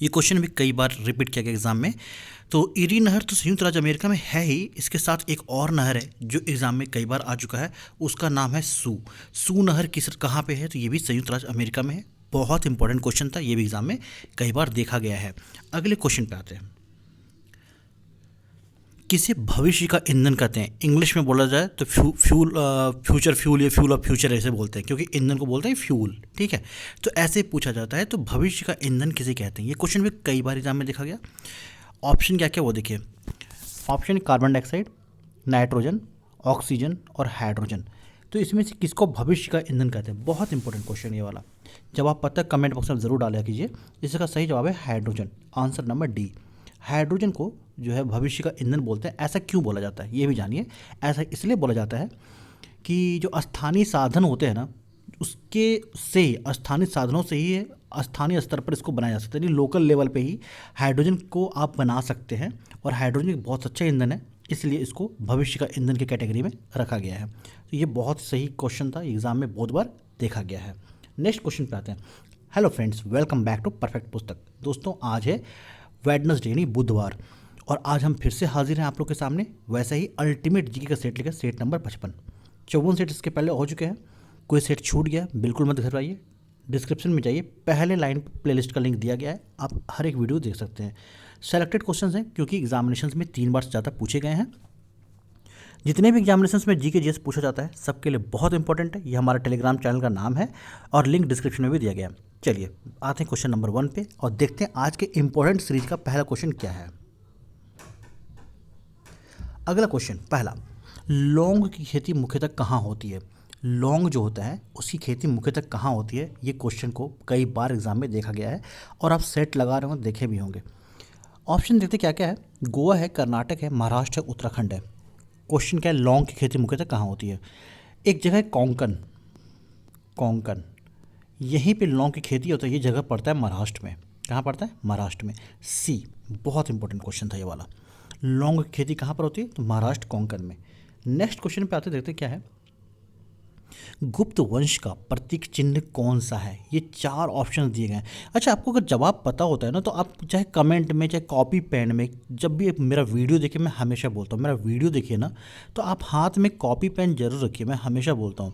ये क्वेश्चन भी कई बार रिपीट किया गया एग्जाम में। तो इरी नहर तो संयुक्त राज्य अमेरिका में है ही, इसके साथ एक और नहर है जो एग्जाम में कई बार आ चुका है, उसका नाम है सू नहर किस कहाँ पे है, तो ये भी संयुक्त राज्य अमेरिका में है। बहुत इंपॉर्टेंट क्वेश्चन था, ये भी एग्जाम में कई बार देखा गया है। अगले क्वेश्चन पे आते हैं। किसे भविष्य का ईंधन कहते हैं? इंग्लिश में बोला जाए तो फ्यूचर फ्यूल या फ्यूल ऑफ फ्यूचर ऐसे बोलते हैं, क्योंकि ईंधन को बोलते हैं फ्यूल। ठीक है, तो ऐसे पूछा जाता है, तो भविष्य का ईंधन किसे कहते हैं? ये क्वेश्चन भी कई बार एग्जाम में देखा गया। ऑप्शन क्या क्या वो देखिए। Option carbon dioxide, nitrogen, oxygen और हाइड्रोजन। तो इसमें से किसको भविष्य का ईंधन कहते हैं? बहुत इंपॉर्टेंट क्वेश्चन ये वाला। जवाब पता है कमेंट बॉक्स में ज़रूर डाला कीजिए। इसका सही जवाब है hydrogen, answer number D. Hydrogen को जो है भविष्य का ईंधन बोलते हैं। ऐसा क्यों बोला जाता है ये भी जानिए। ऐसा इसलिए बोला जाता है कि जो स्थानीय साधन होते हैं ना, उसके से स्थानीय साधनों से ही स्थानीय स्तर पर इसको बनाया जा सकता है, यानी लोकल लेवल पे ही हाइड्रोजन को आप बना सकते हैं। और हाइड्रोजन एक बहुत अच्छा ईंधन है, इसलिए इसको भविष्य का ईंधन की कैटेगरी में रखा गया है। तो ये बहुत सही क्वेश्चन था, एग्जाम में बहुत बार देखा गया है। नेक्स्ट क्वेश्चन पे आते हैं। Hello friends, welcome back to Perfect Pustak. दोस्तों आज है वेडनेसडे यानी बुधवार, और आज हम फिर से हाजिर हैं आप लोग के सामने वैसे ही अल्टीमेट जीके का सेट लेकर, सेट नंबर 55। 54 सेट इसके पहले हो चुके हैं। कोई सेट छूट गया बिल्कुल मत घबराइए, डिस्क्रिप्शन में जाइए, पहले लाइन पर प्लेलिस्ट का लिंक दिया गया है, आप हर एक वीडियो देख सकते हैं। सेलेक्टेड क्वेश्चंस हैं क्योंकि एग्जामिनेशंस में 3 बार से ज़्यादा पूछे गए हैं। जितने भी एग्जामिनेशंस में जीके जीएस पूछा जाता है सबके लिए बहुत इंपॉर्टेंट है। ये हमारा टेलीग्राम चैनल का नाम है और लिंक डिस्क्रिप्शन में भी दिया गया है। चलिए आते हैं क्वेश्चन नंबर 1 पे और देखते हैं आज के इंपॉर्टेंट सीरीज का पहला क्वेश्चन क्या है। अगला क्वेश्चन पहला, लौंग की खेती मुख्यतः कहाँ होती है? लौंग जो होता है उसकी खेती मुख्यतः कहाँ होती है? ये क्वेश्चन को कई बार एग्जाम में देखा गया है और आप सेट लगा रहे होंगे, देखे भी होंगे। ऑप्शन देखते क्या क्या है। गोवा है, कर्नाटक है, महाराष्ट्र है, उत्तराखंड है। क्वेश्चन क्या है, लौंग की खेती मुख्यतः कहाँ होती है? एक जगह है कोंकण, कोंकण यहीं पे लौंग की खेती होता है। ये जगह पड़ता है महाराष्ट्र में। कहाँ पड़ता है? महाराष्ट्र में। सी, बहुत इंपॉर्टेंट क्वेश्चन था ये वाला। लौंग की खेती कहाँ पर होती है? तो महाराष्ट्र कोंकण में। नेक्स्ट क्वेश्चन पे आते देखते क्या है। गुप्त वंश का प्रतीक चिन्ह कौन सा है? ये 4 ऑप्शन दिए गए हैं। अच्छा, आपको अगर जवाब पता होता है ना तो आप चाहे कमेंट में चाहे कॉपी पेन में, जब भी मेरा वीडियो देखिए, मैं हमेशा बोलता हूँ मेरा वीडियो देखिए ना तो आप हाथ में कॉपी पेन जरूर रखिए। मैं हमेशा बोलता हूँ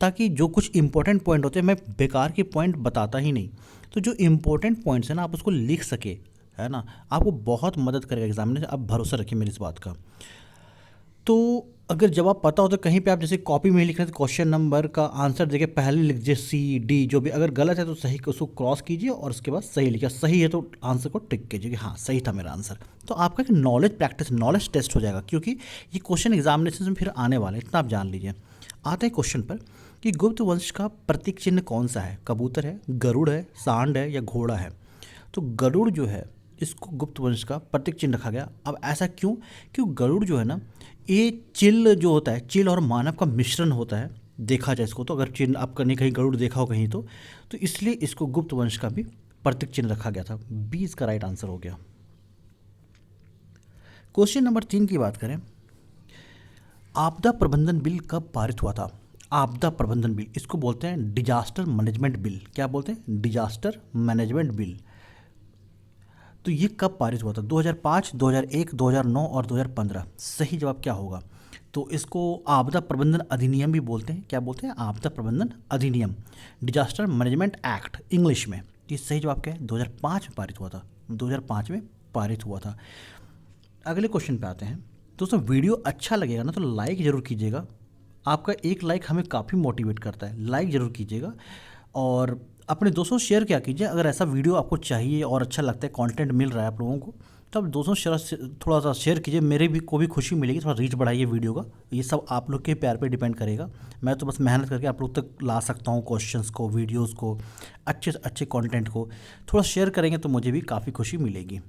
ताकि जो कुछ इंपॉर्टेंट पॉइंट होते हैं, मैं बेकार के पॉइंट बताता ही नहीं। तो जो इंपॉर्टेंट पॉइंट्स हैं ना आप उसको लिख सके, है ना, आपको बहुत मदद करेगा एग्जाम में। आप भरोसा रखिए मेरी इस बात का। तो अगर जवाब पता हो तो कहीं पे आप जैसे कॉपी में लिख रहे थे क्वेश्चन नंबर का आंसर देखिए, पहले लिख दीजिए सी डी, जो भी। अगर गलत है तो सही उसको क्रॉस कीजिए और उसके बाद सही लिखिए। सही है तो आंसर को टिक कीजिए कि हाँ सही था मेरा आंसर। तो आपका एक नॉलेज प्रैक्टिस, नॉलेज टेस्ट हो जाएगा, क्योंकि ये क्वेश्चन एग्जामिनेशन में फिर आने वाले, इतना आप जान लीजिए। आते हैं क्वेश्चन पर कि गुप्त वंश का प्रतीक चिन्ह कौन सा है? कबूतर है, गरुड़ है, सांड है या घोड़ा है? तो गरुड़ जो है इसको गुप्त वंश का प्रतीक चिन्ह रखा गया। अब ऐसा क्यों? क्यों गरुड़ जो है ना, ये चिल जो होता है, चिल और मानव का मिश्रण होता है देखा जाए इसको तो। अगर चिन्ह आप कहीं कहीं गरुड़ देखा हो कहीं तो इसलिए इसको गुप्त वंश का भी प्रतीक चिन्ह रखा गया था। 20 का राइट आंसर हो गया। क्वेश्चन नंबर 3 की बात करें। आपदा प्रबंधन बिल कब पारित हुआ था? आपदा प्रबंधन बिल, इसको बोलते हैं डिजास्टर मैनेजमेंट बिल। क्या बोलते हैं? Disaster management bill. तो ये कब पारित हुआ था? 2005, 2001, 2009 और 2015। सही जवाब क्या होगा? तो इसको आपदा प्रबंधन अधिनियम भी बोलते हैं। क्या बोलते हैं? आपदा प्रबंधन अधिनियम, डिजास्टर मैनेजमेंट एक्ट इंग्लिश में। ये सही जवाब क्या है? 2005 में पारित हुआ था। 2005 में पारित हुआ था। अगले क्वेश्चन पे आते हैं। दोस्तों वीडियो अच्छा लगेगा ना तो लाइक ज़रूर कीजिएगा। आपका एक लाइक हमें काफ़ी मोटिवेट करता है। लाइक ज़रूर कीजिएगा और अपने दोस्तों शेयर क्या कीजिए। अगर ऐसा वीडियो आपको चाहिए और अच्छा लगता है, कंटेंट मिल रहा है आप लोगों को, तो आप दोस्तों थोड़ा सा शेयर कीजिए। मेरे भी को भी खुशी मिलेगी। थोड़ा रीच बढ़ाइए वीडियो का। ये सब आप लोग के प्यार पे डिपेंड करेगा। मैं तो बस मेहनत करके आप लोग तक ला सकता हूँ क्वेश्चंस को, वीडियोज़ को, अच्छे से अच्छे कॉन्टेंट को। थोड़ा शेयर करेंगे तो मुझे भी काफ़ी खुशी मिलेगी।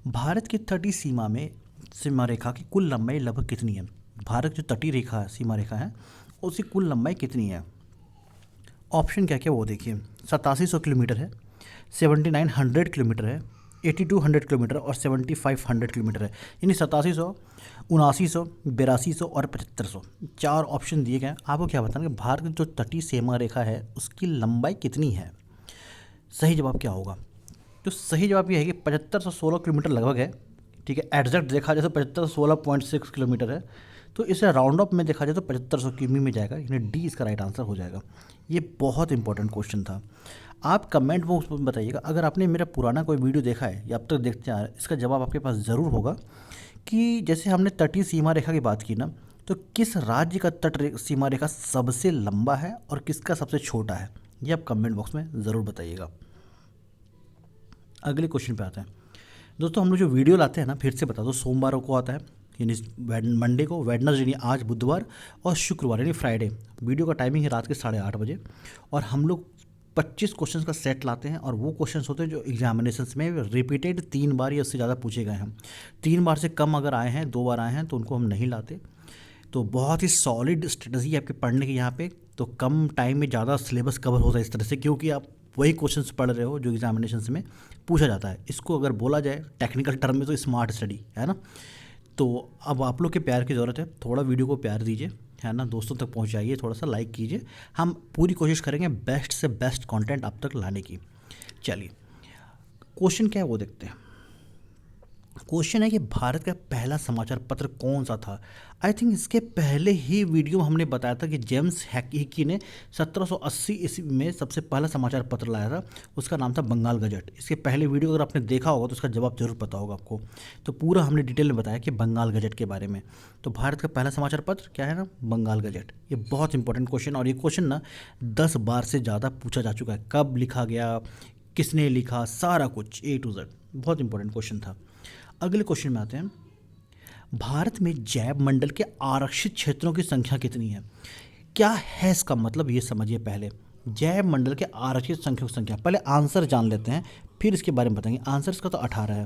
भारत की तटीय सीमा रेखा की कुल लंबाई लगभग कितनी है? भारत जो तटीय रेखा है, सीमा रेखा है, उसकी कुल लंबाई कितनी है? ऑप्शन क्या क्या वो देखिए। 8700 किलोमीटर है, 7900 किलोमीटर है, 8200 किलोमीटर और 7500 किलोमीटर है। यानी 8700, 7900, 8200 और 7500। 4 ऑप्शन दिए गए हैं। आपको क्या बताना कि भारत की जो तटीय सीमा रेखा है उसकी लंबाई कितनी है? सही जवाब क्या होगा? तो सही जवाब ये है कि 7516 किलोमीटर लगभग है। ठीक है, एग्जैक्ट देखा जाए तो 7516.6 किलोमीटर है। तो इसे राउंड ऑफ में देखा जाए तो 7500 किमी में जाएगा, यानी डी इसका राइट आंसर हो जाएगा। ये बहुत इंपॉर्टेंट क्वेश्चन था। आप कमेंट बॉक्स में बताइएगा, अगर आपने मेरा पुराना कोई वीडियो देखा है या अब तक देखते आ रहे हैं, इसका जवाब आपके पास ज़रूर होगा कि जैसे हमने तटीय सीमा रेखा की बात की ना, तो किस राज्य का सीमा रेखा सबसे लंबा है और किसका सबसे छोटा है, ये आप कमेंट बॉक्स में ज़रूर बताइएगा। अगले क्वेश्चन पे आते हैं। दोस्तों हम लोग जो वीडियो लाते हैं ना, फिर से बता दो, सोमवार को आता है यानी मंडे को, वेडनेसडे यानी आज बुधवार, और शुक्रवार यानी फ्राइडे। वीडियो का टाइमिंग है रात के 8:30 बजे, और हम लोग 25 क्वेश्चंस का सेट लाते हैं, और वो क्वेश्चंस होते हैं जो एग्जामिनेशंस में रिपीटेड 3 बार या उससे ज़्यादा पूछे गए हैं। 3 बार से कम अगर आए हैं, 2 बार आए हैं, तो उनको हम नहीं लाते। तो बहुत ही सॉलिड स्ट्रेटजी आपके पढ़ने की यहाँ पे, तो कम टाइम में ज़्यादा सिलेबस कवर होता है इस तरह से, क्योंकि आप वही क्वेश्चंस पढ़ रहे हो जो एग्जामिनेशंस में पूछा जाता है। इसको अगर बोला जाए टेक्निकल टर्म में तो स्मार्ट स्टडी है ना। तो अब आप लोग के प्यार की ज़रूरत है, थोड़ा वीडियो को प्यार दीजिए, है ना, दोस्तों तक पहुंचाइए, थोड़ा सा लाइक कीजिए। हम पूरी कोशिश करेंगे बेस्ट से बेस्ट कंटेंट आप तक लाने की। चलिए, क्वेश्चन क्या है वो देखते हैं। क्वेश्चन है कि भारत का पहला समाचार पत्र कौन सा था। आई थिंक इसके पहले ही वीडियो में हमने बताया था कि जेम्स हिकी ने 1780 ईस्वी में सबसे पहला समाचार पत्र लाया था, उसका नाम था बंगाल गजट। इसके पहले वीडियो अगर आपने देखा होगा तो उसका जवाब जरूर पता होगा आपको। तो पूरा हमने डिटेल में बताया कि बंगाल गजट के बारे में। तो भारत का पहला समाचार पत्र क्या है ना, बंगाल गजट। ये बहुत इंपॉर्टेंट क्वेश्चन, और ये क्वेश्चन ना 10 बार से ज़्यादा पूछा जा चुका है। कब लिखा गया, किसने लिखा, सारा कुछ A to Z, बहुत इंपॉर्टेंट क्वेश्चन था। अगले क्वेश्चन में आते हैं। भारत में जैव मंडल के आरक्षित क्षेत्रों की संख्या कितनी है। क्या है इसका मतलब, ये समझिए पहले। जैव मंडल के आरक्षित संख्या की संख्या, पहले आंसर जान लेते हैं फिर इसके बारे में बताएंगे। आंसर इसका तो 18 है,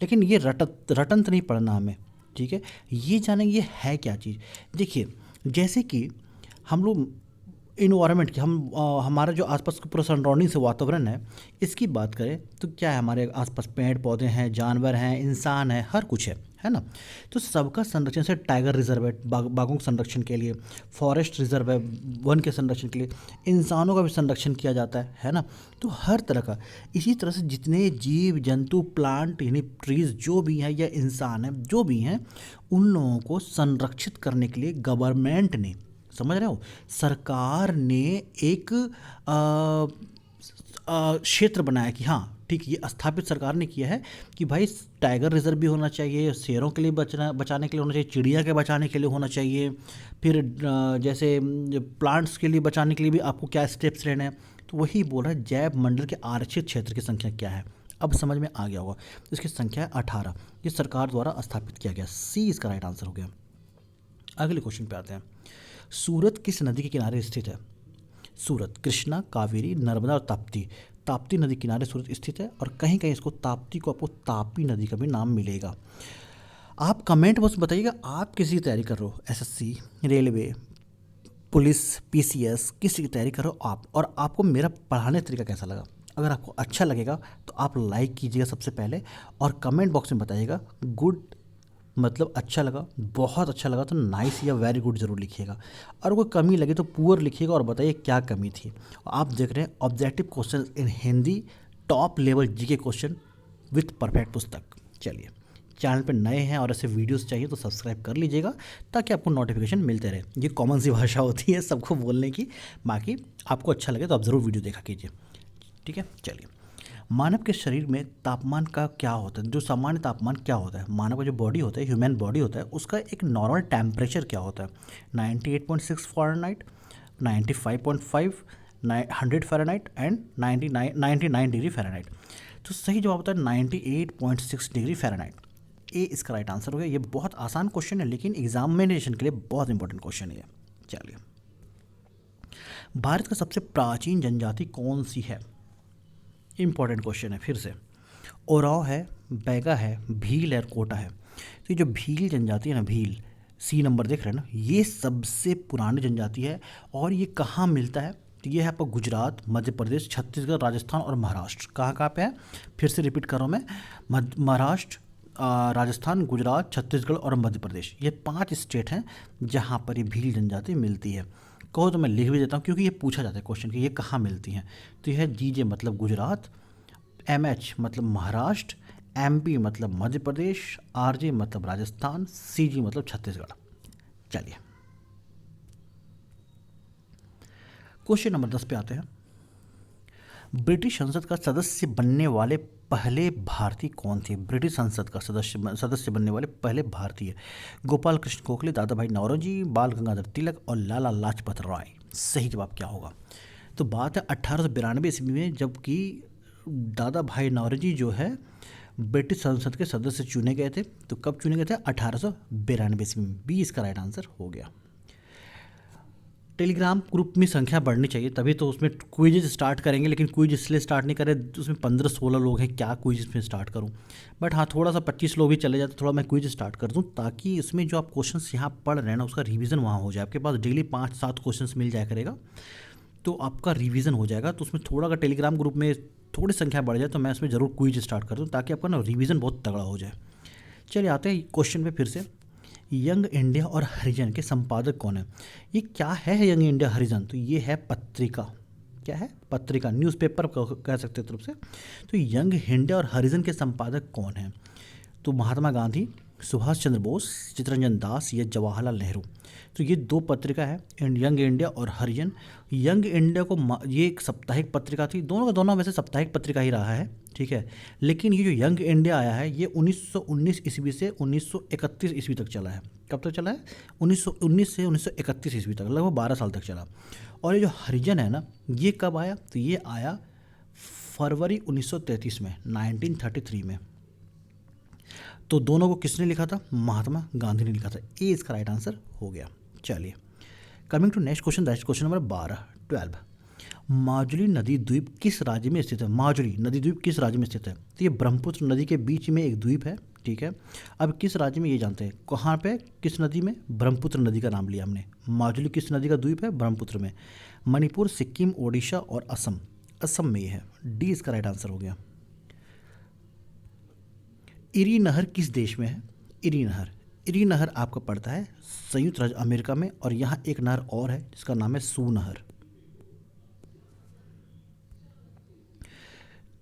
लेकिन ये रटन तो नहीं पढ़ना हमें, ठीक है। ये जानेंगे ये है क्या चीज़। देखिए, जैसे कि हम लोग इन्वायरमेंट की, हमारा जो आसपास का पूरा सराउंडिंग से वातावरण है, इसकी बात करें तो क्या है, हमारे आसपास पेड़ पौधे हैं, जानवर हैं, इंसान है, हर कुछ है ना। तो सबका संरक्षण से टाइगर रिजर्व है बाघों के संरक्षण के लिए, फॉरेस्ट रिजर्व है वन के संरक्षण के लिए, इंसानों का भी संरक्षण किया जाता है ना। तो हर तरह का, इसी तरह से जितने जीव जंतु प्लांट यानी ट्रीज जो भी हैं, या इंसान है जो भी हैं, उन लोगों को संरक्षित करने के लिए गवर्नमेंट ने, समझ रहे हो, सरकार ने एक क्षेत्र बनाया कि हाँ ठीक, ये स्थापित सरकार ने किया है कि भाई टाइगर रिजर्व भी होना चाहिए, शेरों के लिए बचाने के लिए होना चाहिए, चिड़िया के बचाने के लिए होना चाहिए, फिर जैसे प्लांट्स के लिए बचाने के लिए भी आपको क्या स्टेप्स लेने हैं। तो वही बोल रहा है जैव मंडल के आरक्षित क्षेत्र की संख्या क्या है। अब समझ में आ गया होगा, तो इसकी संख्या है 18। ये सरकार द्वारा स्थापित किया गया, सी इसका राइट आंसर हो गया। अगले क्वेश्चन पे आते हैं। सूरत किस नदी के किनारे स्थित है। सूरत कृष्णा, कावेरी, नर्मदा और ताप्ती। ताप्ती नदी किनारे सूरत स्थित है, और कहीं कहीं इसको ताप्ती को आपको तापी नदी का भी नाम मिलेगा। आप कमेंट बॉक्स बताइएगा आप किसी की तैयारी कर रहे हो, एसएससी, रेलवे, पुलिस, पीसीएस, किसी की तैयारी कर रहे हो आप, और आपको मेरा पढ़ाने का तरीका कैसा लगा। अगर आपको अच्छा लगेगा तो आप लाइक कीजिएगा सबसे पहले, और कमेंट बॉक्स में बताइएगा गुड मतलब अच्छा लगा, बहुत अच्छा लगा तो नाइस या वेरी गुड ज़रूर लिखिएगा, और कोई कमी लगे तो पुअर लिखिएगा और बताइए क्या कमी थी। आप देख रहे हैं objective question in Hindi, top level GK question with perfect पुस्तक। चलिए, चैनल पर नए हैं और ऐसे वीडियोस चाहिए तो सब्सक्राइब कर लीजिएगा, ताकि आपको नोटिफिकेशन मिलते रहे। ये कॉमन सी भाषा होती है सबको बोलने की, बाकी आपको अच्छा लगे तो आप ज़रूर वीडियो देखा कीजिए, ठीक है। चलिए, मानव के शरीर में तापमान का क्या होता है, जो सामान्य तापमान क्या होता है, मानव का जो बॉडी होता है, ह्यूमन बॉडी होता है, उसका एक नॉर्मल टेम्परेचर क्या होता है। 98.6 Fahrenheit, 95.5, 100 Fahrenheit and 99 degree Fahrenheit. तो सही जवाब होता है 98.6 डिग्री फ़ारेनहाइट। ए इसका राइट आंसर हो गया। ये बहुत आसान क्वेश्चन है, लेकिन एग्जामिनेशन के लिए बहुत इंपॉर्टेंट क्वेश्चन है। चलिए, भारत का सबसे प्राचीन जनजाति कौन सी है। इंपॉर्टेंट क्वेश्चन है फिर से। ओराव है, बैगा है, भील है, कोटा है। तो ये जो भील जनजाति है ना, भील, सी नंबर देख रहे हैं ना, ये सबसे पुरानी जनजाति है। और ये कहाँ मिलता है, तो ये है आपका गुजरात, मध्य प्रदेश, छत्तीसगढ़, राजस्थान और महाराष्ट्र। कहाँ कहाँ पे है, फिर से रिपीट कर रहा हूँ मैं, महाराष्ट्र, राजस्थान, गुजरात, छत्तीसगढ़ और मध्य प्रदेश, ये 5 स्टेट हैं जहाँ पर ये भील जनजाति मिलती है। कहो तो मैं लिख भी देता हूँ, क्योंकि ये पूछा जाता है क्वेश्चन कि ये कहाँ मिलती हैं। तो यह है जीजे मतलब गुजरात, MH मतलब महाराष्ट्र, MP मतलब मध्य प्रदेश, RJ मतलब राजस्थान, CG मतलब छत्तीसगढ़। चलिए क्वेश्चन नंबर 10 पे आते हैं। ब्रिटिश संसद का सदस्य बनने वाले पहले भारतीय कौन थे? ब्रिटिश संसद का सदस्य बनने वाले पहले भारतीय। गोपाल कृष्ण गोखले, दादा भाई नौरोजी, बाल गंगाधर तिलक और लाला लाजपत राय। सही जवाब क्या होगा? तो बात है 1892 ईस्वी में, जबकि दादा भाई नौरोजी जो है ब्रिटिश संसद के सदस्य चुने गए थे। तो कब चुने गए थे? 1892 ईस्वी में। 20 का राइट आंसर हो गया। टेलीग्राम ग्रुप में संख्या बढ़नी चाहिए, तभी तो उसमें क्विज स्टार्ट करेंगे, लेकिन क्विज इसलिए स्टार्ट नहीं करें, उसमें 15-16 लोग हैं, क्या क्विज में स्टार्ट करूं। बट हाँ, थोड़ा सा 25 लोग भी चले जाते, थोड़ा मैं क्विज स्टार्ट कर दूं, ताकि इसमें जो आप क्वेश्चंस यहाँ पढ़ रहे हैं ना, उसका रिवीजन वहाँ हो जाए। आपके पास डेली 5-7 क्वेश्चंस मिल जाया करेगा, तो आपका रिवीजन हो जाएगा। तो उसमें थोड़ा, अगर टेलीग्राम ग्रुप में थोड़ी संख्या बढ़ जाए तो मैं उसमें ज़रूर क्विज स्टार्ट कर दूँ, ताकि आपका ना रिवीजन बहुत तगड़ा हो जाए। चलिए आते हैं क्वेश्चन पे फिर से। यंग इंडिया और हरिजन के संपादक कौन है? ये क्या है यंग इंडिया हरिजन? तो ये है पत्रिका। क्या है? पत्रिका, न्यूज़पेपर कह सकते हैं तरफ से। तो यंग इंडिया और हरिजन के संपादक कौन हैं? तो महात्मा गांधी, सुभाष चंद्र बोस, चित्तरंजन दास या जवाहरलाल नेहरू। तो ये 2 पत्रिका है, यंग इंडिया और हरिजन। यंग इंडिया को ये एक साप्ताहिक पत्रिका थी, दोनों का दोनों वैसे साप्ताहिक पत्रिका ही रहा है, ठीक है। लेकिन ये जो यंग इंडिया आया है, ये 1919 ईस्वी से 1931 ईस्वी तक चला है। कब तक चला है? 1919 से 1931 ईस्वी तक, लगभग 12 साल तक चला। और ये जो हरिजन है ना, ये कब आया? तो ये आया फरवरी 1933 में, 1933 में। तो दोनों को किसने लिखा था? महात्मा गांधी ने लिखा था। ए इसका राइट आंसर हो गया। चलिए coming to next question, that question number 12। Majuli नदी द्वीप किस राज्य में स्थित है? माजुली नदी द्वीप किस राज्य में स्थित है? तो ये ब्रह्मपुत्र नदी के बीच में एक द्वीप है, ठीक है। अब किस राज्य में ये जानते हैं, कहाँ पे, किस नदी में? ब्रह्मपुत्र नदी का नाम लिया हमने। माजुली किस नदी का द्वीप है? ब्रह्मपुत्र में। मणिपुर, सिक्किम, ओडिशा और असम, असम में ये है। डी इसका राइट आंसर हो गया। इरी नहर किस देश में है? इरी नहर आपका पड़ता है संयुक्त राज्य अमेरिका में, और यहाँ एक नहर और है जिसका नाम है सू नहर।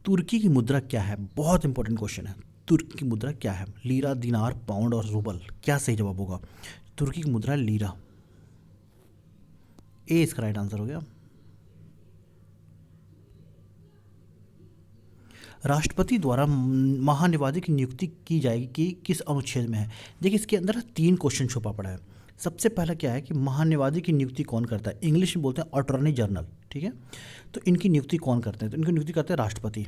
तुर्की की मुद्रा क्या है? बहुत इंपॉर्टेंट क्वेश्चन है। तुर्की की मुद्रा क्या है? लीरा, दिनार, पाउंड और रूबल। क्या सही जवाब होगा? तुर्की की मुद्रा लीरा। ए इसका राइट आंसर हो गया। राष्ट्रपति द्वारा महानिवादी की नियुक्ति की जाएगी कि किस अनुच्छेद में है? देखिए इसके अंदर 3 क्वेश्चन छुपा पड़ा है। सबसे पहला क्या है कि महानिवादी की नियुक्ति कौन करता है? इंग्लिश में बोलते हैं अटॉर्नी जनरल, ठीक है। तो इनकी नियुक्ति कौन करते हैं? तो इनकी नियुक्ति करते हैं राष्ट्रपति।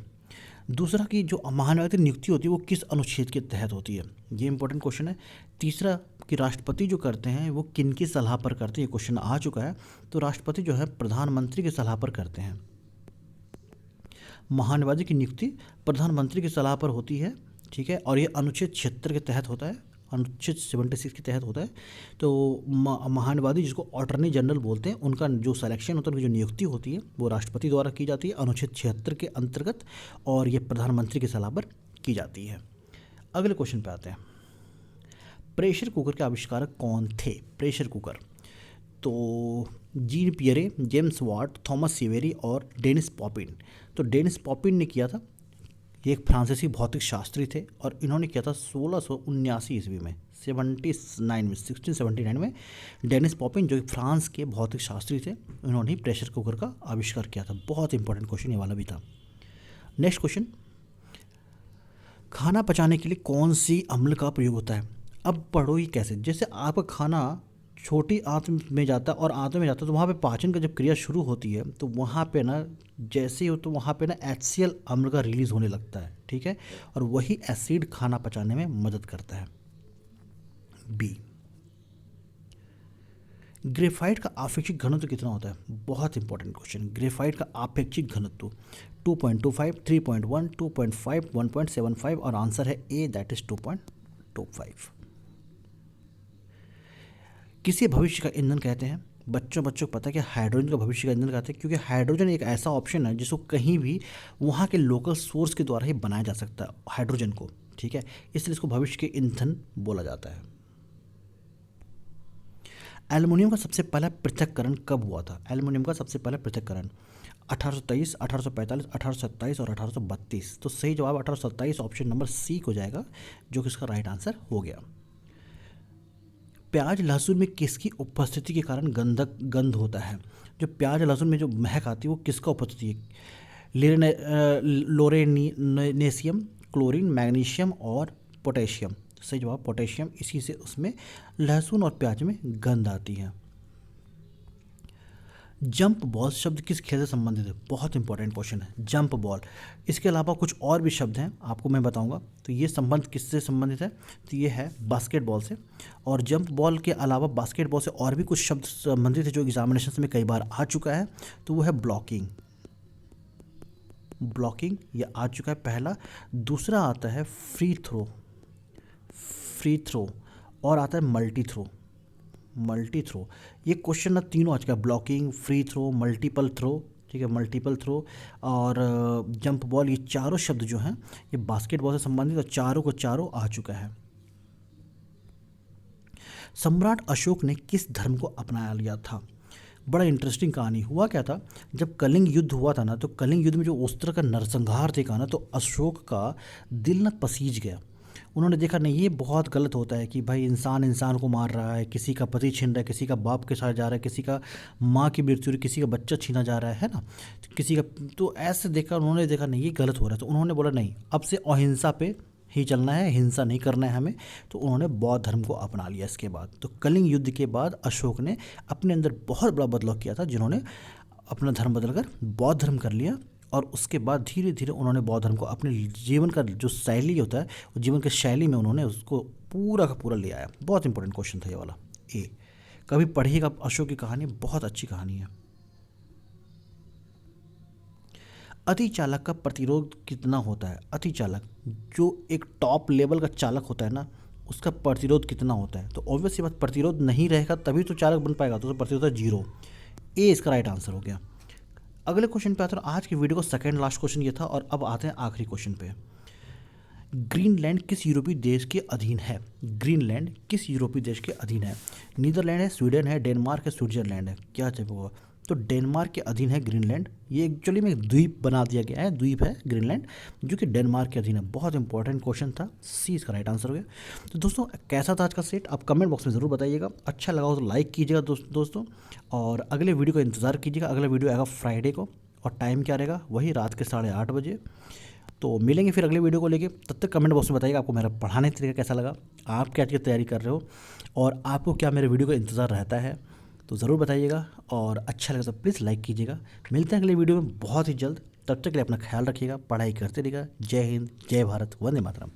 दूसरा कि जो महानिवादी की नियुक्ति होती है वो किस अनुच्छेद के तहत होती है? ये इंपॉर्टेंट क्वेश्चन है। तीसरा कि राष्ट्रपति जो करते हैं वो किन की सलाह पर करते हैं? ये क्वेश्चन आ चुका है। तो राष्ट्रपति जो है प्रधानमंत्री की सलाह पर करते हैं। महानिवादी की नियुक्ति प्रधानमंत्री की सलाह पर होती है, ठीक है। और ये अनुच्छेद 76 के तहत होता है, अनुच्छेद 76 के तहत होता है। तो महानिवादी जिसको अटॉर्नी जनरल बोलते हैं, उनका जो सिलेक्शन होता है, उनकी जो नियुक्ति होती है वो राष्ट्रपति द्वारा की जाती है अनुच्छेद 76 के अंतर्गत, और ये प्रधानमंत्री की सलाह पर की जाती है। अगले क्वेश्चन पे आते हैं। प्रेशर कुकर के आविष्कारक कौन थे? प्रेशर कुकर, तो Jean Pierre, James Watt, Thomas Savery और डेनिस पॉपिन। तो डेनिस पॉपिन ने किया था, ये एक फ्रांसीसी भौतिक शास्त्री थे, और इन्होंने किया था 1679 ईस्वी में, 1679 में डेनिस पॉपिन जो कि फ्रांस के भौतिक शास्त्री थे, उन्होंने प्रेशर कुकर का आविष्कार किया था। बहुत इंपॉर्टेंट क्वेश्चन ये वाला भी था। नेक्स्ट क्वेश्चन, खाना पचाने के लिए कौन सी अम्ल का प्रयोग होता है? अब पढ़ो ही कैसे, जैसे आपका खाना छोटी आंत में जाता है और आंत में जाता है, तो वहाँ पे पाचन का जब क्रिया शुरू होती है तो वहाँ पे ना जैसे ही हो तो वहाँ पे ना HCl अम्ल का रिलीज़ होने लगता है, ठीक है। और वही एसिड खाना पचाने में मदद करता है। बी, ग्रेफाइट का आपेक्षिक घनत्व कितना होता है? बहुत इंपॉर्टेंट क्वेश्चन। ग्रेफाइट का आपेक्षिक घनत्व 2.25, 3.1, 2.5, 1.75 और आंसर है ए, दैट इज 2.25। किसे भविष्य का ईंधन कहते हैं? बच्चों को पता है कि हाइड्रोजन का भविष्य का ईंधन कहते हैं, क्योंकि हाइड्रोजन एक ऐसा ऑप्शन है जिसको कहीं भी वहाँ के लोकल सोर्स के द्वारा ही बनाया जा सकता है हाइड्रोजन को, ठीक है। इसलिए इसको भविष्य के ईंधन बोला जाता है। एल्युमिनियम का सबसे पहला पृथक्करण कब हुआ था? एल्युमिनियम का सबसे पहला पृथक्करण 1823, 1845, 1827 और 1832। तो सही जवाब 1827 ऑप्शन नंबर सी को जाएगा, जो कि इसका राइट आंसर हो गया। प्याज लहसुन में किसकी उपस्थिति के कारण गंध होता है? जो प्याज लहसुन में जो महक आती है वो किसका उपस्थिति है? लोरेनेशियम, क्लोरीन, मैग्नीशियम और पोटेशियम। सही जवाब पोटेशियम, इसी से उसमें लहसुन और प्याज में गंध आती है। जंप बॉल शब्द किस खेल से संबंधित है? बहुत इंपॉर्टेंट क्वेश्चन है जंप बॉल। इसके अलावा कुछ और भी शब्द हैं, आपको मैं बताऊंगा। तो ये संबंध किससे संबंधित है? तो ये है बास्केटबॉल से। और जंप बॉल के अलावा बास्केटबॉल से और भी कुछ शब्द संबंधित है जो एग्जामिनेशन में कई बार आ चुका है। तो वो है ब्लॉकिंग। ब्लॉकिंग ये आ चुका है पहला। दूसरा आता है फ्री थ्रो, फ्री थ्रो। और आता है मल्टी थ्रो, मल्टी थ्रो। ये क्वेश्चन ना तीनों आ चुका है, blocking, free throw, multiple throw. ठीक है, मल्टीपल थ्रो और जंप बॉल, ये चारों शब्द जो हैं ये बास्केटबॉल से संबंधित और चारों को चारों आ चुका है। सम्राट अशोक ने किस धर्म को अपना लिया था? बड़ा इंटरेस्टिंग कहानी। हुआ क्या था, जब कलिंग युद्ध हुआ था ना, तो कलिंग युद्ध में जो अस्त्र का नरसंहार देखा ना, तो अशोक का दिल न पसीज गया। उन्होंने देखा नहीं, ये बहुत गलत होता है कि भाई इंसान इंसान को मार रहा है, किसी का पति छीन रहा है, किसी का बाप के साथ जा रहा है, किसी का माँ की मृत्यु, किसी का बच्चा छीना जा रहा है ना, किसी का। तो ऐसे देखा, उन्होंने देखा नहीं ये गलत हो रहा है, तो उन्होंने बोला नहीं, अब से अहिंसा पे ही चलना है, हिंसा नहीं करना है हमें। तो उन्होंने बौद्ध धर्म को अपना लिया इसके बाद। तो कलिंग युद्ध के बाद अशोक ने अपने अंदर बहुत बड़ा बदलाव किया था, जिन्होंने अपना धर्म बदलकर बौद्ध धर्म कर लिया। और उसके बाद धीरे धीरे उन्होंने बौद्ध धर्म को अपने जीवन का जो शैली होता है, वो जीवन की शैली में उन्होंने उसको पूरा का पूरा ले आया। बहुत इंपॉर्टेंट क्वेश्चन था ये वाला। ए, कभी पढ़िएगा अशोक की कहानी, बहुत अच्छी कहानी है। अति चालक का प्रतिरोध कितना होता है? अति चालक जो एक टॉप लेवल का चालक होता है ना, उसका प्रतिरोध कितना होता है? तो ऑब्वियसली बात, प्रतिरोध नहीं रहेगा तभी तो चालक बन पाएगा, तो प्रतिरोध है 0। ए इसका राइट आंसर हो गया। अगले क्वेश्चन पे आते हैं। आज की वीडियो का सेकंड लास्ट क्वेश्चन ये था, और अब आते हैं आखिरी क्वेश्चन पे। ग्रीनलैंड किस यूरोपीय देश के अधीन है? ग्रीनलैंड किस यूरोपीय देश के अधीन है? नीदरलैंड है, स्वीडन है, डेनमार्क है, स्विट्जरलैंड है, क्या चाहिए होगा? तो डेनमार्क के अधीन है ग्रीनलैंड। ये एक्चुअली में एक द्वीप बना दिया गया है, द्वीप है ग्रीनलैंड, जो कि डेनमार्क के अधीन है। बहुत इंपॉर्टेंट क्वेश्चन था, सी इसका राइट आंसर हो गया। तो दोस्तों कैसा था आज का सेट, आप कमेंट बॉक्स में ज़रूर बताइएगा। अच्छा लगा हो तो लाइक कीजिएगा दोस्तों, और अगले वीडियो का इंतज़ार कीजिएगा। अगला वीडियो आएगा फ्राइडे को, और टाइम क्या रहेगा? वही रात के 8:30 बजे। तो मिलेंगे फिर अगले वीडियो को लेके। तब तक कमेंट बॉक्स में बताइएगा आपको मेरा पढ़ाने का तरीका कैसा लगा, आप क्या क्या तैयारी कर रहे हो, और आपको क्या मेरे वीडियो का इंतज़ार रहता है, तो ज़रूर बताइएगा। और अच्छा लगा तो प्लीज़ लाइक कीजिएगा। मिलते हैं अगले वीडियो में बहुत ही जल्द। तब तक के लिए अपना ख्याल रखिएगा, पढ़ाई करते रहिएगा। जय हिंद, जय भारत, वंदे मातरम।